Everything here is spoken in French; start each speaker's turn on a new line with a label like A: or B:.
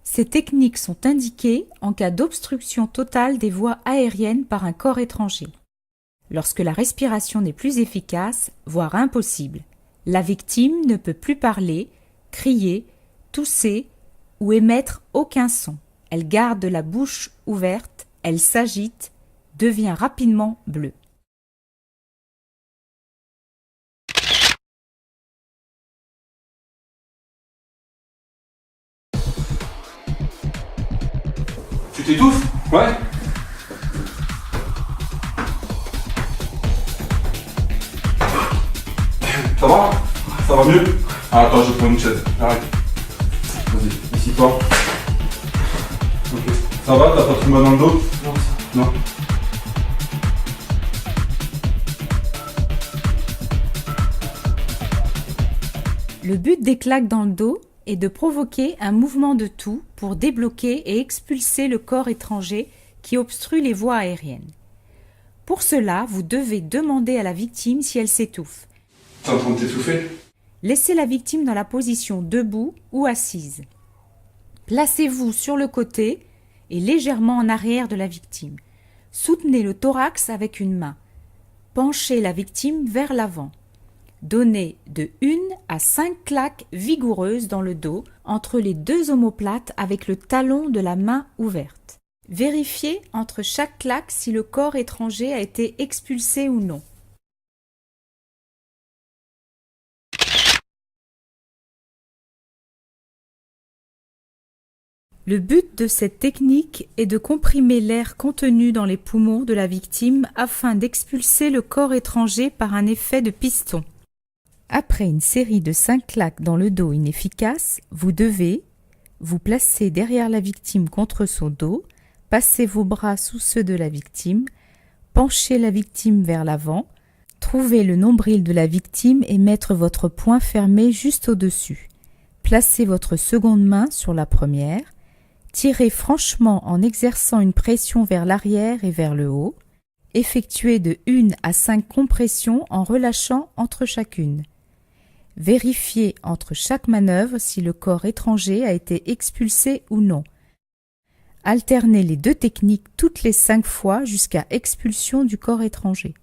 A: Ces techniques sont indiquées en cas d'obstruction totale des voies aériennes par un corps étranger. Lorsque la respiration n'est plus efficace, voire impossible, la victime ne peut plus parler, crier, tousser ou émettre aucun son. Elle garde la bouche ouverte, elle s'agite, devient rapidement bleue.
B: Tu t'étouffes? Ouais. Ça va? Ça va mieux? Ah, attends, je prends une chaise. Arrête. Vas-y, assis-toi. Ok. Ça va? T'as pas trop mal dans le dos?
C: Non, ça.
B: Non.
A: Le but des claques dans le dos est de provoquer un mouvement de toux pour débloquer et expulser le corps étranger qui obstrue les voies aériennes. Pour cela, vous devez demander à la victime si elle s'étouffe.
B: T'es en train de t'étouffer?
A: Laissez la victime dans la position debout ou assise. Placez-vous sur le côté et légèrement en arrière de la victime. Soutenez le thorax avec une main. Penchez la victime vers l'avant. Donnez de 1 à 5 claques vigoureuses dans le dos entre les deux omoplates avec le talon de la main ouverte. Vérifiez entre chaque claque si le corps étranger a été expulsé ou non. Le but de cette technique est de comprimer l'air contenu dans les poumons de la victime afin d'expulser le corps étranger par un effet de piston. Après une série de 5 claques dans le dos inefficaces, vous devez vous placer derrière la victime contre son dos, passer vos bras sous ceux de la victime, pencher la victime vers l'avant, trouver le nombril de la victime et mettre votre poing fermé juste au-dessus. Placez votre seconde main sur la première, tirez franchement en exerçant une pression vers l'arrière et vers le haut, effectuez de 1 à 5 compressions en relâchant entre chacune. Vérifiez entre chaque manœuvre si le corps étranger a été expulsé ou non. Alternez les deux techniques toutes les 5 fois jusqu'à expulsion du corps étranger.